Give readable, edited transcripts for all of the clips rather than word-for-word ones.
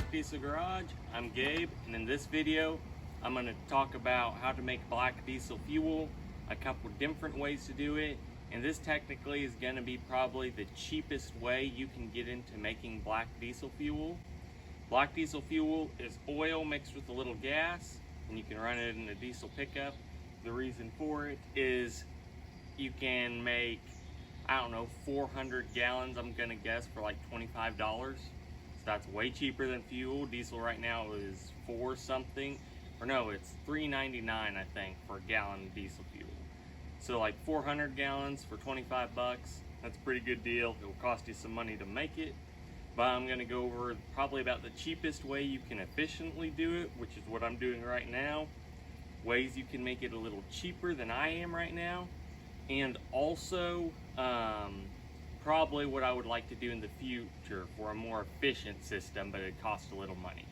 Black Diesel Garage. I'm Gabe, and in this video I'm going to talk about how to make black diesel fuel, a couple different ways to do it, and this technically is going to be probably the cheapest way you can get into making black diesel fuel. Black diesel fuel is oil mixed with a little gas, and you can run it in a diesel pickup. The reason for it is you can make, I don't know, 400 gallons, I'm gonna guess, for like $25. So that's way cheaper than fuel. Diesel right now is $4 something, or no, it's $3.99 I think for a gallon of diesel fuel. So like 400 gallons for 25 bucks, that's a pretty good deal. It will cost you some money to make it, but I'm gonna go over probably about the cheapest way you can efficiently do it, which is what I'm doing right now. Ways you can make it a little cheaper than I am right now, and also probably what I would like to do in the future for a more efficient system, but it costs a little money.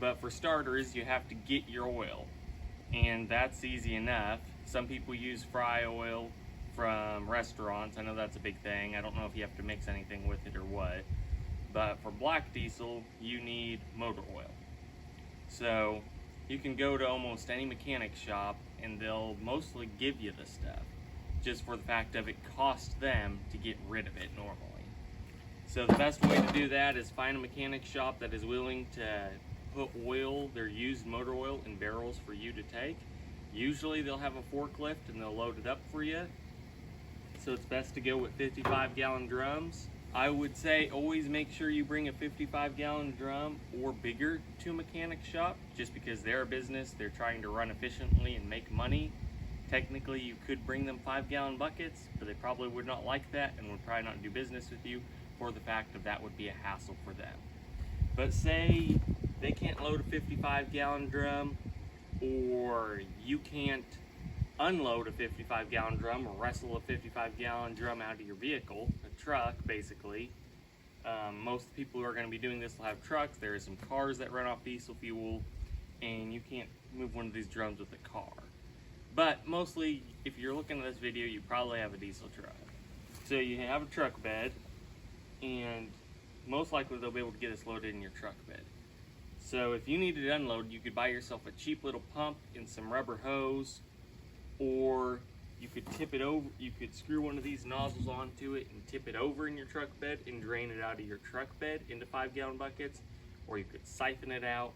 But for starters, you have to get your oil, and that's easy enough. Some people use fry oil from restaurants. I know that's a big thing. I don't know if you have to mix anything with it or what, but for black diesel you need motor oil. So you can go to almost any mechanic shop and they'll mostly give you the stuff, just for the fact of it costs them to get rid of it normally. So the best way to do that is find a mechanic shop that is willing to put oil, their used motor oil, in barrels for you to take. Usually they'll have a forklift and they'll load it up for you. So it's best to go with 55-gallon drums. I would say always make sure you bring a 55-gallon drum or bigger to a mechanic shop, just because they're a business, they're trying to run efficiently and make money. Technically you could bring them 5-gallon buckets, but they probably would not like that and would probably not do business with you, for the fact that that would be a hassle for them. But say they can't load a 55-gallon drum, or you can't unload a 55-gallon drum or wrestle a 55-gallon drum out of your vehicle, a truck basically. Most people who are going to be doing this will have trucks. There are some cars that run off diesel fuel, and you can't move one of these drums with a car. But mostly, if you're looking at this video, you probably have a diesel truck. So you have a truck bed, and most likely they'll be able to get this loaded in your truck bed. So if you needed it unloaded, you could buy yourself a cheap little pump and some rubber hose, or you could tip it over. You could screw one of these nozzles onto it and tip it over in your truck bed and drain it out of your truck bed into 5-gallon buckets, or you could siphon it out.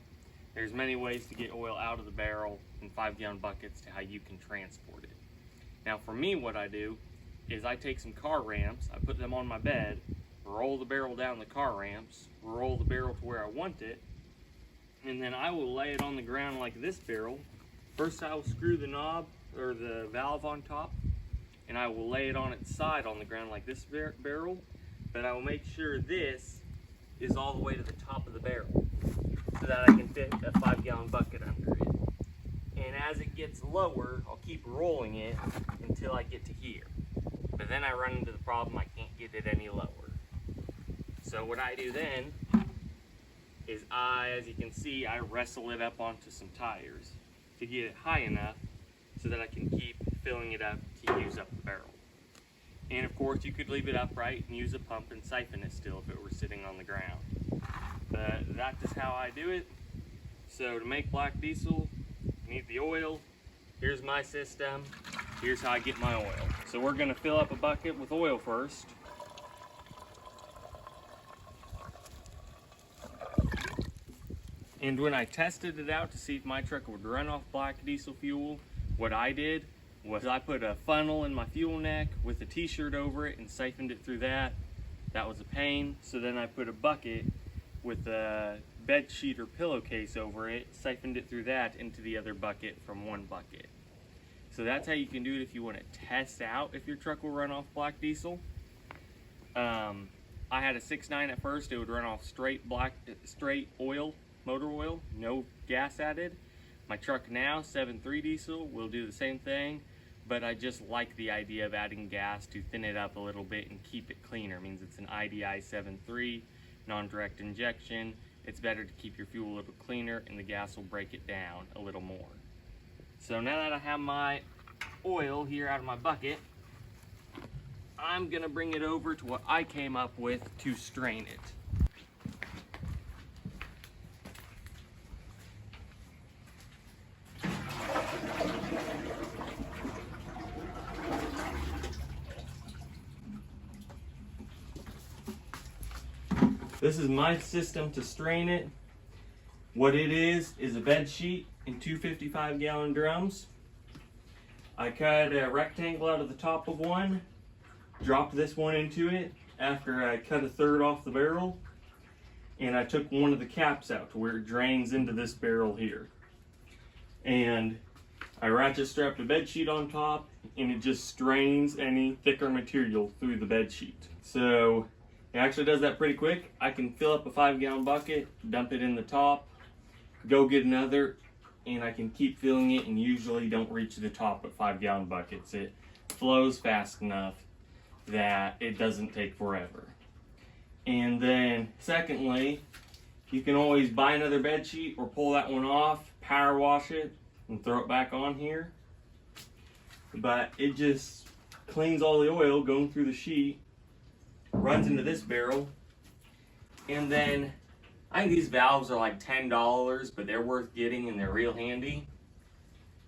There's many ways to get oil out of the barrel in 5-gallon buckets to how you can transport it. Now for me, what I do is I take some car ramps, I put them on my bed, roll the barrel down the car ramps, roll the barrel to where I want it, and then I will lay it on the ground like this barrel. First I will screw the knob or the valve on top, and I will lay it on its side on the ground like this barrel, but I will make sure this is all the way to the top of the barrel so that I can fit a 5-gallon bucket under it. And as it gets lower, I'll keep rolling it until I get to here. But then I run into the problem I can't get it any lower. So what I do then is as you can see, I wrestle it up onto some tires to get it high enough so that I can keep filling it up to use up the barrel. And of course you could leave it upright and use a pump and siphon it still if it were sitting on the ground. But that's just how I do it. So to make black diesel, you need the oil. Here's my system. Here's how I get my oil. So we're gonna fill up a bucket with oil first. And when I tested it out to see if my truck would run off black diesel fuel, what I did was I put a funnel in my fuel neck with a t-shirt over it and siphoned it through that. That was a pain. So then I put a bucket with a bed sheet or pillowcase over it, siphoned it through that into the other bucket from one bucket. So that's how you can do it if you want to test out if your truck will run off black diesel. I had a 6.9 at first. It would run off straight oil, motor oil, no gas added. My truck now, 7.3 diesel, will do the same thing, but I just like the idea of adding gas to thin it up a little bit and keep it cleaner. It means it's an IDI 7.3, non-direct injection. It's better to keep your fuel a little cleaner, and the gas will break it down a little more. So now that I have my oil here out of my bucket, I'm gonna bring it over to what I came up with to strain it. This is my system to strain it. What it is a bed sheet and two 55-gallon drums. I cut a rectangle out of the top of one, dropped this one into it after I cut a third off the barrel, and I took one of the caps out to where it drains into this barrel here. And I ratchet strapped a bed sheet on top, and it just strains any thicker material through the bed sheet. So it actually does that pretty quick. I can fill up a 5-gallon bucket, dump it in the top, go get another, and I can keep filling it, and usually don't reach the top of 5-gallon buckets. It flows fast enough that it doesn't take forever. And then secondly, you can always buy another bed sheet or pull that one off, power wash it, and throw it back on here. But it just cleans all the oil going through the sheet, runs into this barrel, and then I think these valves are like $10, but they're worth getting and they're real handy.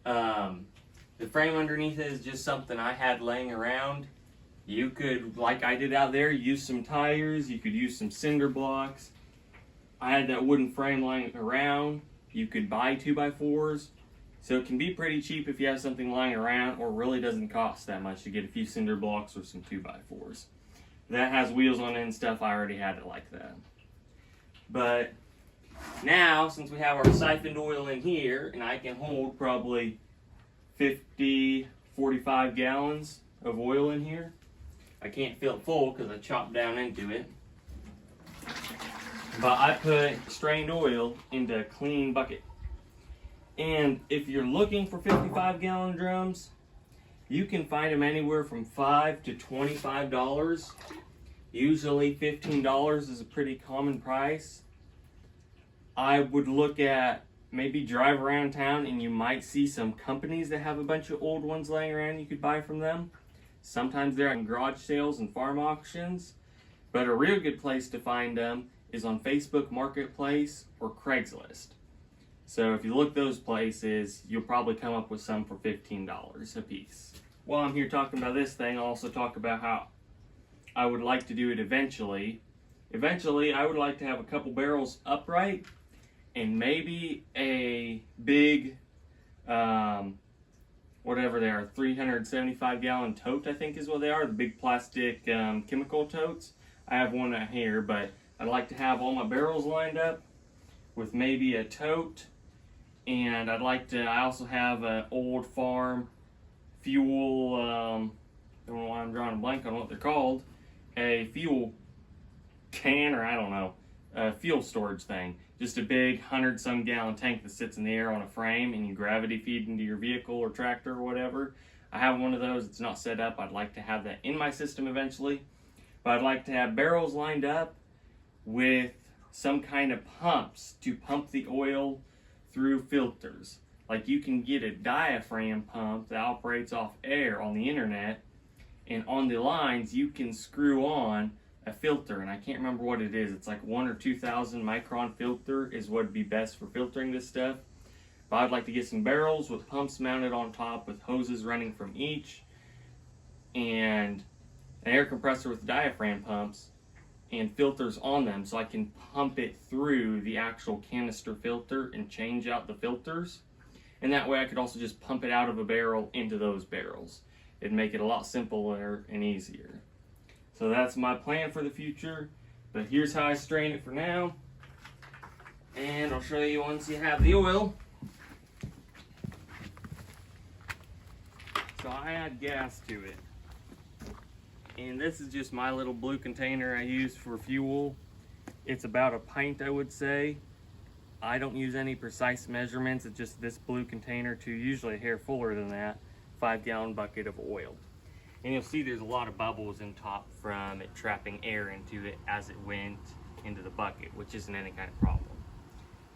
The frame underneath it is just something I had laying around. You could, like I did out there, use some tires, you could use some cinder blocks. I had that wooden frame lying around. You could buy 2x4s. So it can be pretty cheap if you have something lying around, or really doesn't cost that much to get a few cinder blocks or some 2x4s. That has wheels on it and stuff, I already had it like that. But now, since we have our siphoned oil in here, and I can hold probably 50, 45 gallons of oil in here. I can't fill it full because I chopped down into it. But I put strained oil into a clean bucket. And if you're looking for 55-gallon drums, you can find them anywhere from $5 to $25. Usually $15 is a pretty common price. I would look at, maybe drive around town and you might see some companies that have a bunch of old ones laying around you could buy from them. Sometimes they're in garage sales and farm auctions. But a real good place to find them is on Facebook Marketplace or Craigslist. So if you look those places, you'll probably come up with some for $15 a piece. While I'm here talking about this thing, I'll also talk about how I would like to do it eventually. Eventually, I would like to have a couple barrels upright and maybe a big, whatever they are, 375-gallon tote, I think is what they are, the big plastic chemical totes. I have one out here, but I'd like to have all my barrels lined up with maybe a tote, and I also have an old farm fuel, I don't know why I'm drawing a blank on what they're called, a fuel can, or I don't know, a fuel storage thing. Just a big 100-some gallon tank that sits in the air on a frame and you gravity feed into your vehicle or tractor or whatever. I have one of those. It's not set up. I'd like to have that in my system eventually. But I'd like to have barrels lined up with some kind of pumps to pump the oil through filters. Like you can get a diaphragm pump that operates off air on the internet, and on the lines you can screw on a filter, and I can't remember what it is. It's like 1,000 or 2,000 micron filter is what would be best for filtering this stuff. But I'd like to get some barrels with pumps mounted on top with hoses running from each, and an air compressor with diaphragm pumps and filters on them, so I can pump it through the actual canister filter and change out the filters. And that way I could also just pump it out of a barrel into those barrels. It'd make it a lot simpler and easier. So that's my plan for the future, but here's how I strain it for now. And I'll show you once you have the oil. So I add gas to it. And this is just my little blue container I use for fuel. It's about a pint, I would say. I don't use any precise measurements. It's just this blue container to usually a hair fuller than that, 5-gallon bucket of oil. And you'll see there's a lot of bubbles in top from it trapping air into it as it went into the bucket, which isn't any kind of problem.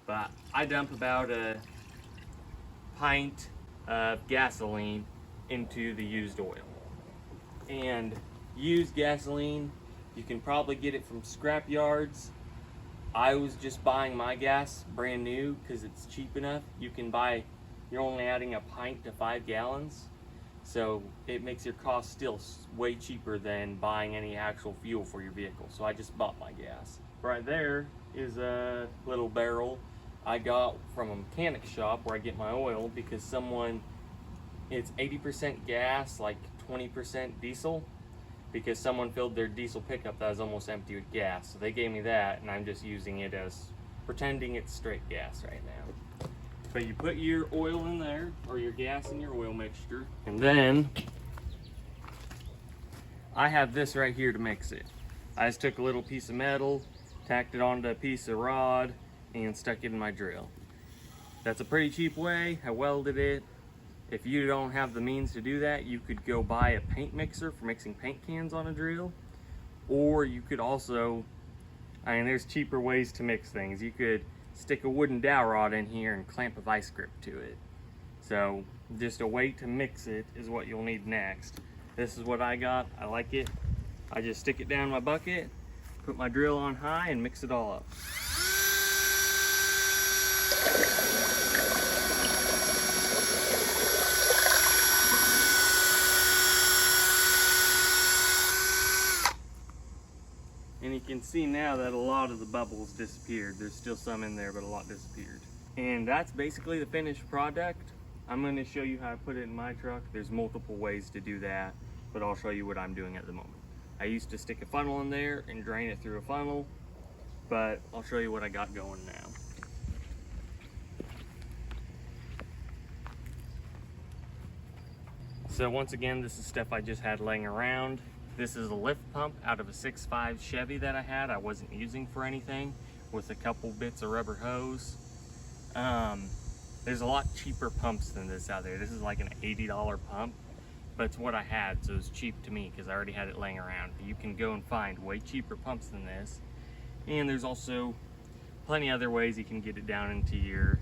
But I dump about a pint of gasoline into the used oil. And used gasoline, you can probably get it from scrap yards. I was just buying my gas brand new because it's cheap enough. You can buy, you're only adding a pint to 5 gallons. So it makes your cost still way cheaper than buying any actual fuel for your vehicle. So I just bought my gas. Right there is a little barrel I got from a mechanic shop where I get my oil, because it's 80% gas, like 20% diesel, because someone filled their diesel pickup that was almost empty with gas. So they gave me that, and I'm just using it as pretending it's straight gas right now. But you put your oil in there, or your gas in your oil mixture, and then I have this right here to mix it. I just took a little piece of metal, tacked it onto a piece of rod, and stuck it in my drill. That's a pretty cheap way. I welded it. If you don't have the means to do that, you could go buy a paint mixer for mixing paint cans on a drill. Or you could also, there's cheaper ways to mix things. You could stick a wooden dowel rod in here and clamp a vice grip to it. So just a way to mix it is what you'll need next. This is what I got. I like it. I just stick it down my bucket, put my drill on high, and mix it all up. And you can see now that a lot of the bubbles disappeared. There's still some in there, but a lot disappeared. And that's basically the finished product. I'm going to show you how to put it in my truck. There's multiple ways to do that, but I'll show you what I'm doing at the moment. I used to stick a funnel in there and drain it through a funnel, but I'll show you what I got going now. So once again, this is stuff I just had laying around. This is a lift pump out of a 6.5 Chevy that I had. I wasn't using for anything, with a couple bits of rubber hose. There's a lot cheaper pumps than this out there. This is like an $80 pump, but it's what I had, so it's cheap to me because I already had it laying around. You can go and find way cheaper pumps than this. And there's also plenty other ways you can get it down into your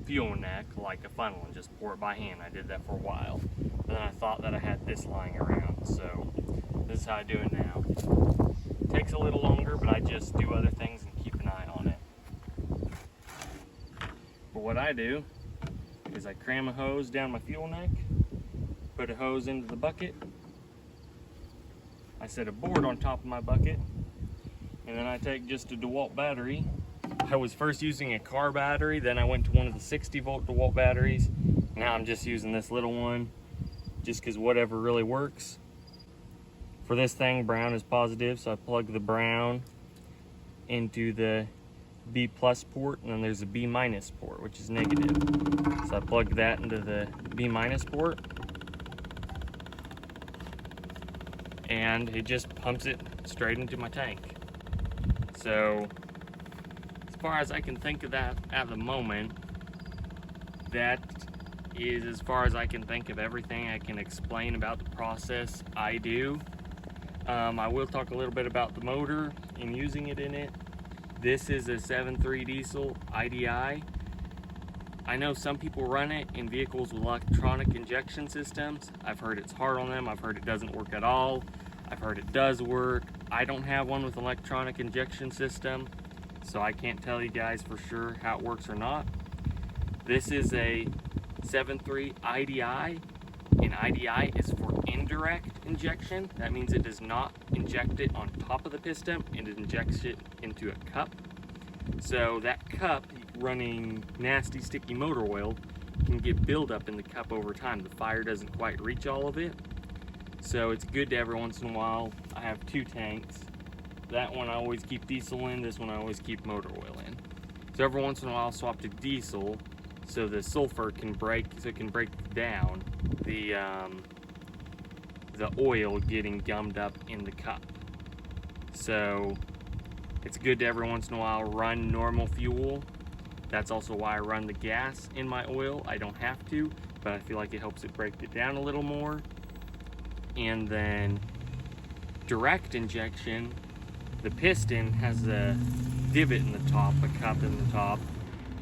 fuel neck, like a funnel, and just pour it by hand. I did that for a while. But then I thought that I had this lying around, so this is how I do it now. It takes a little longer, but I just do other things and keep an eye on it. But what I do is I cram a hose down my fuel neck, put a hose into the bucket, I set a board on top of my bucket, and then I take just a DeWalt battery. I was first using a car battery, then I went to one of the 60-volt DeWalt batteries. Now I'm just using this little one, just because whatever really works. For this thing, brown is positive, so I plug the brown into the B plus port, and then there's a B minus port, which is negative. So I plug that into the B minus port, and it just pumps it straight into my tank. So as far as I can think of that at the moment, that is as far as I can think of everything I can explain about the process I do. I will talk a little bit about the motor and using it in it. This is a 7.3 diesel IDI. I know some people run it in vehicles with electronic injection systems. I've heard it's hard on them. I've heard it doesn't work at all. I've heard it does work. I don't have one with electronic injection system, so I can't tell you guys for sure how it works or not. This is a 7.3 IDI, and IDI is for indirect injection. That means it does not inject it on top of the piston, and it injects it into a cup. So that cup, running nasty sticky motor oil, can get buildup in the cup over time. The fire doesn't quite reach all of it. So it's good to every once in a while. I have two tanks. That one I always keep diesel in, this one I always keep motor oil in. So every once in a while I'll swap to diesel so the sulfur can break, so it can break down the oil getting gummed up in the cup. So it's good to every once in a while run normal fuel. That's also why I run the gas in my oil. I don't have to, but I feel like it helps it break it down a little more. And then direct injection, the piston has a divot in the top, a cup in the top,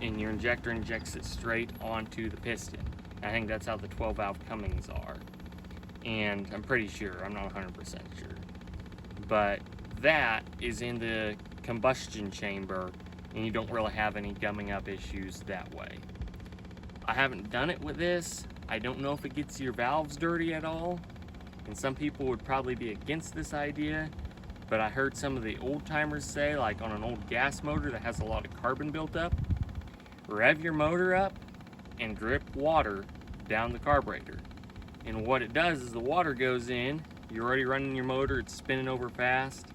and your injector injects it straight onto the piston. I think that's how the 12 valve Cummins are. And I'm pretty sure, I'm not 100% sure. But that is in the combustion chamber, and you don't really have any gumming up issues that way. I haven't done it with this, I don't know if it gets your valves dirty at all, and some people would probably be against this idea, but I heard some of the old timers say, like on an old gas motor that has a lot of carbon built up, rev your motor up and drip water down the carburetor. And what it does is the water goes in, you're already running your motor, it's spinning over fast.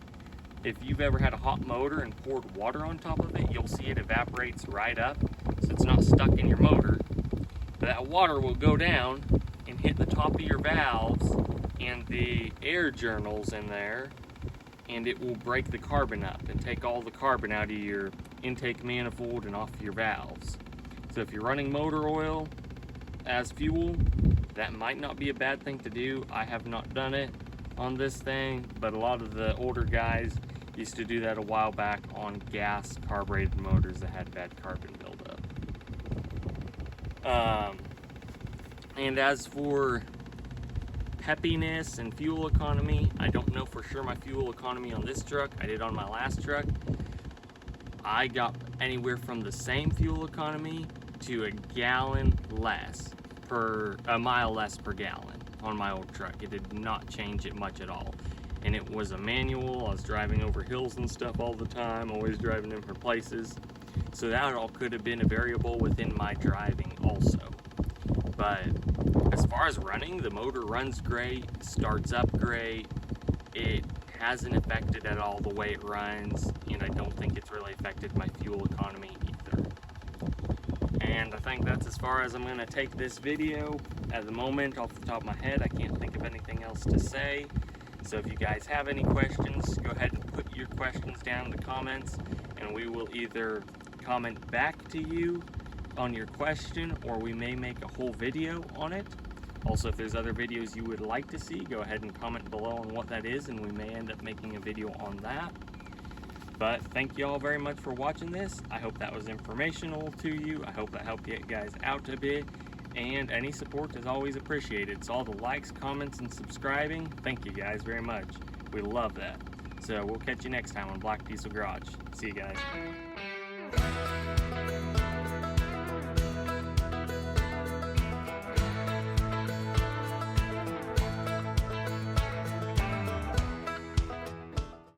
If you've ever had a hot motor and poured water on top of it, you'll see it evaporates right up, so it's not stuck in your motor. That water will go down and hit the top of your valves and the air journals in there, and it will break the carbon up and take all the carbon out of your intake manifold and off your valves. So if you're running motor oil as fuel, that might not be a bad thing to do. I have not done it on this thing, but a lot of the older guys used to do that a while back on gas carbureted motors that had bad carbon buildup. And as for peppiness and fuel economy, I don't know for sure my fuel economy on this truck. I did on my last truck. I got anywhere from the same fuel economy to a mile less per gallon on my old truck. It did not change it much at all. And it was a manual. I was driving over hills and stuff all the time, always driving different places. So that all could have been a variable within my driving also. But as far as running, the motor runs great, starts up great. It hasn't affected at all the way it runs, and I don't think it's really affected my fuel economy either. And I think that's as far as I'm going to take this video. At the moment, off the top of my head, I can't think of anything else to say. So if you guys have any questions, go ahead and put your questions down in the comments, and we will either comment back to you on your question, or we may make a whole video on it. Also, if there's other videos you would like to see, go ahead and comment below on what that is, and we may end up making a video on that. But thank you all very much for watching this. I hope that was informational to you. I hope that helped you guys out a bit, and any support is always appreciated. So all the likes, comments, and subscribing, thank you guys very much. We love that. So we'll catch you next time on Black Diesel Garage. See you guys.